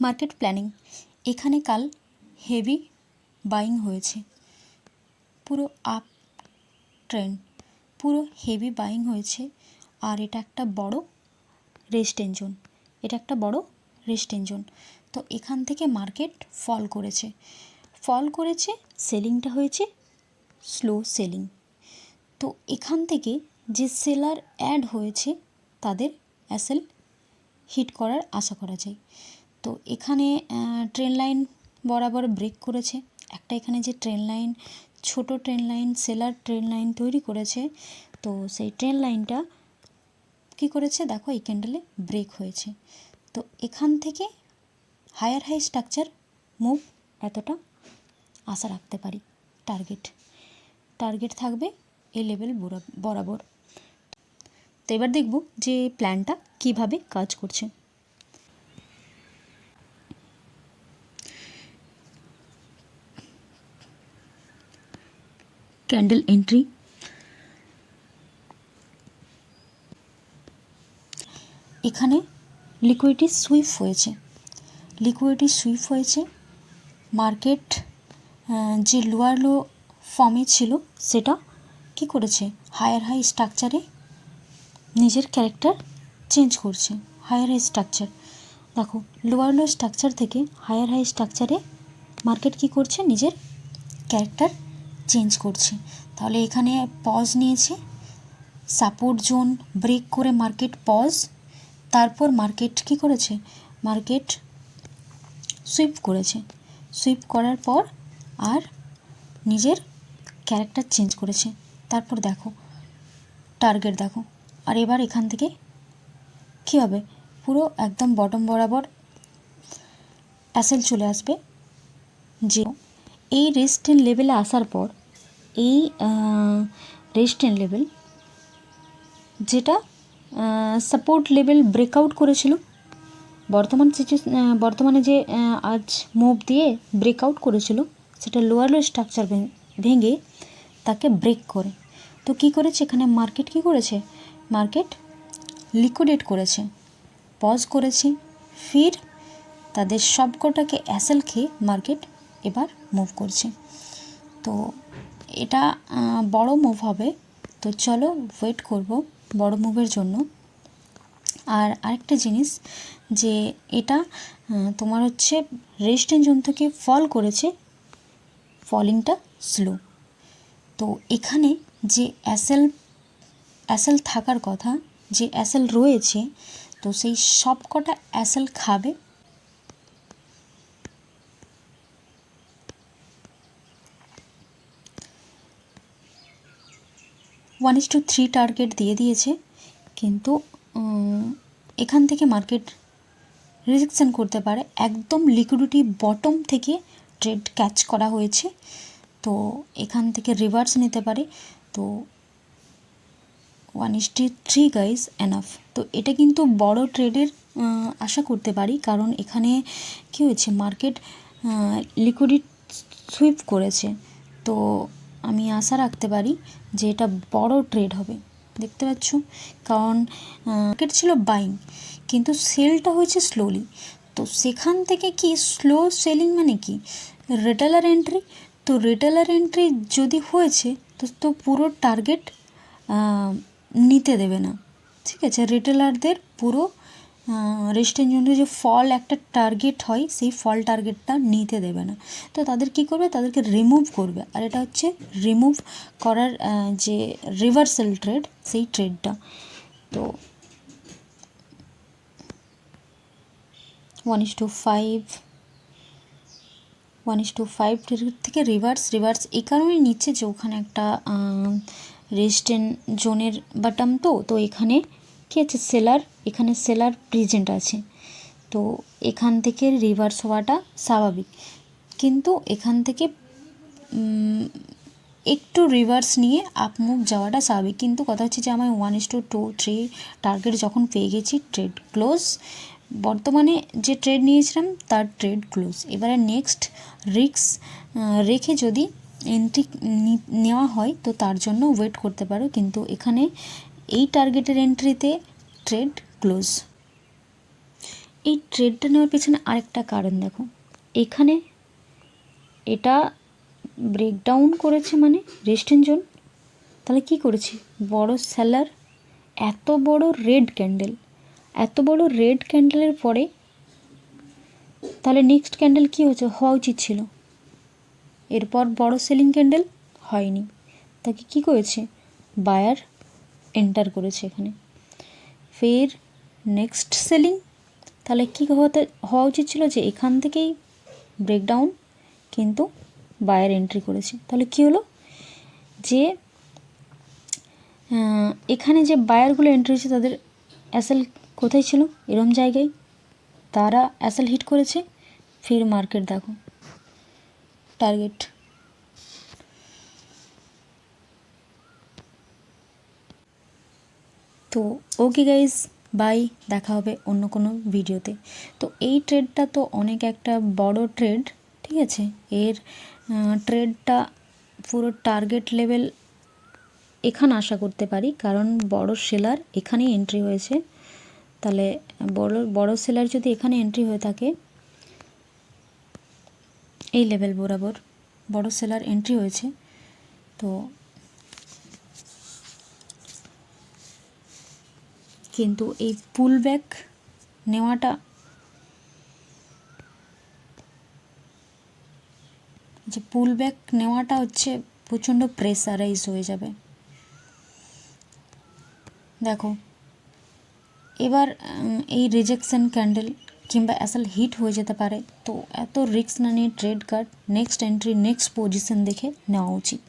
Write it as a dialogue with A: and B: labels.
A: Market planning. এখানে কাল heavy buying হয়েছে, পুরো আপ ট্রেন্ড, পুরো হেভি বাইং হয়েছে। আর এটা একটা বড় রেজিস্ট্যান্স জোন, এটা একটা বড় রেজিস্ট্যান্স জোন। তো এখান থেকে মার্কেট ফল করেছে, সেলিংটা হয়েছে স্লো সেলিং। তো এখান থেকে যে সেলার অ্যাড হয়েছে তাদের অ্যাসেল হিট করার আশা করা যায়। তো এখানে ট্রেন লাইন বরাবর ব্রেক করেছে, একটা এখানে যে ট্রেন লাইন, ছোট train line, seller train line তৈরি করেছে। তো সেই ট্রেন লাইনটা কী করেছে দেখো, এই ক্যান্ডেলে ব্রেক হয়েছে। তো এখান থেকে হায়ার হাই স্ট্রাকচার মুভ এতটা আশা রাখতে পারি। টার্গেট থাকবে এই লেভেল বরাবর। তো এবার দেখব যে প্ল্যানটা কিভাবে কাজ করছে। ক্যান্ডেল এন্ট্রি, এখানে লিকুইডিটি সুইপ হয়েছে। মার্কেট যে লোয়ার লো ফর্মে ছিল সেটা কি করেছে, হায়ার হাই স্ট্রাকচারে নিজের ক্যারেক্টার চেঞ্জ করছে। হায়ার হাই স্ট্রাকচার দেখো, লোয়ার লো স্ট্রাকচার থেকে হায়ার হাই স্ট্রাকচারে মার্কেট কি করছে, নিজের ক্যারেক্টার চেঞ্জ করছে। তাহলে এখানে পজ নিয়েছে, সাপোর্ট জোন ব্রেক করে মার্কেট পজ, তারপর মার্কেট কি করেছে, মার্কেট সুইপ করার পর আর নিজের ক্যারেক্টার চেঞ্জ করেছে। তারপর দেখো টার্গেট দেখো, আর এবার এখান থেকে কী হবে, পুরো একদম বটম বরাবর অ্যাসেল চলে আসবে। যে এই রেজিস্ট্যান্স লেভেলে আসার পর, এই রেজিস্ট্যান্স লেভেল যেটা সাপোর্ট লেভেল ব্রেকআউট করেছিল, বর্তমানে যে আজ মুভ দিয়ে ব্রেকআউট করেছিল, সেটা লোয়ার লো স্ট্রাকচার ভেঙে তাকে ব্রেক করে। তো কী করেছে এখানে মার্কেট, কী করেছে মার্কেট, লিকুইডেট করেছে, পজ করেছে, ফির তাদের সবকটাকে অ্যাসেল খেয়ে মার্কেট এবার মুভ করছে। তো এটা বড় মুভ হবে। তো চলো ওয়েট করব বড় মুভের জন্য। আর আরেকটা জিনিস যে এটা তোমার হচ্ছে রেজিস্ট্যান্স জোন থেকে ফল করেছে, ফলিংটা স্লো। তো এখানে যে অ্যাসেল থাকার কথা, যে অ্যাসেল রয়েছে, তো সেই সব কটা অ্যাসেল খাবে। One is to three target দিয়ে দিয়েছে, কিন্তু এখান থেকে মার্কেট রিজেকশন করতে পারে। একদম লিকুইডিটি বটম থেকে ট্রেড ক্যাচ করা হয়েছে, তো এখান থেকে রিভার্স নিতে পারে। তো 1:3 গাইজ এনাফ। তো এটা কিন্তু বড় ট্রেডের আশা করতে পারি, কারণ এখানে কী হয়েছে, মার্কেট লিকুইডিটি সুইপ করেছে। তো আমি আশা রাখতে পারি যে এটা বড় ট্রেড হবে। দেখতে পাচ্ছ, কারণ মার্কেট ছিল বাইং, কিন্তু সেলটা হয়েছে স্লোলি। তো সেখান থেকে কি স্লো সেলিং মানে কি, রিটেলার এন্ট্রি। তো রিটেলার এন্ট্রি যদি হয়েছে তো পুরো টার্গেট নিতে দেবে না, ঠিক আছে। রিটেলারদের পুরো রেজিস্ট্যান্স জোনে যে ফল একটা টার্গেট হয়, সেই ফল টার্গেটটা নিতে দেবে না। তো তাদের কি করবে, তাদেরকে রিমুভ করবে। আর এটা হচ্ছে রিমুভ করার যে রিভার্সাল ট্রেড, সেই ট্রেডটা। তো 1:5 থেকে রিভার্স এই কারণেই নিচ্ছে যে ওখানে একটা রেজিস্ট্যান্স জোনের বাটম। তো এখানে কী আছে, এখানে সেলার প্রেজেন্ট আছে। তো এখান থেকে রিভার্স হওয়াটা স্বাভাবিক, কিন্তু এখান থেকে একটু রিভার্স নিয়ে আপ মুভ যাওয়াটা স্বাভাবিক। কিন্তু কথা হচ্ছে যে আমি 1:2-3 টার্গেট যখন পেয়ে গেছি, ট্রেড ক্লোজ। বর্তমানে যে ট্রেড নিয়েছিলাম তার ট্রেড ক্লোজ। এবারে নেক্সট রিস্ক রেখে যদি এন্ট্রি নেওয়া হয় তো তার জন্য ওয়েট করতে পারো, কিন্তু এখানে এই টার্গেটের এন্ট্রিতে ট্রেড ক্লোজ। এই ট্রেডটা নেওয়ার পেছনে আরেকটা কারণ দেখো, এখানে এটা ব্রেকডাউন করেছে মানে রেজিস্ট্যান্স জোন, তাহলে কি করেছে বড় সেলার, এত বড় রেড ক্যান্ডেলের পরে তাহলে নেক্সট ক্যান্ডেল কী হচ্ছে, হওয়া উচিত ছিল, এরপর বড় সেলিং ক্যান্ডেল হয়নি, তাকে কি করেছে বায়ার এন্টার করেছে এখানে, ফের নেক্সট সেলিং, তাহলে কী হওয়া উচিত ছিল যে এখান থেকেই ব্রেকডাউন, কিন্তু বায়ার এন্ট্রি করেছে, তাহলে কি হলো যে এখানে যে বায়ারগুলো এন্ট্রি হয়েছে তাদের অ্যাসেল কোথায় ছিল, এরম জায়গায় তারা অ্যাসেল হিট করেছে, ফির মার্কেট দেখো টার্গেট। তো ওকে গাইজ, বাই, দেখা হবে অন্য কোনো ভিডিওতে। তো এই ট্রেডটা তো অনেক একটা বড় ট্রেড, ঠিক আছে, এর ট্রেডটা পুরো টার্গেট লেভেল এখানে আশা করতে পারি, কারণ বড় সেলার এখানেই এন্ট্রি হয়েছে, তাহলে বড় সেলার যদি এখানে এন্ট্রি হয়ে থাকে, এই লেভেল বরাবর বড় সেলার এন্ট্রি হয়েছে, তো কিন্তু এই পুলব্যাক নেওয়াটা হচ্ছে প্রচণ্ড প্রেসারাইজ হয়ে যাবে। দেখো এবার এই রিজেকশন ক্যান্ডেল কিংবা অ্যাসেল হিট হয়ে যেতে পারে, তো এত রিস্ক না নিয়ে trade card next entry next position দেখে নেওয়া উচিত।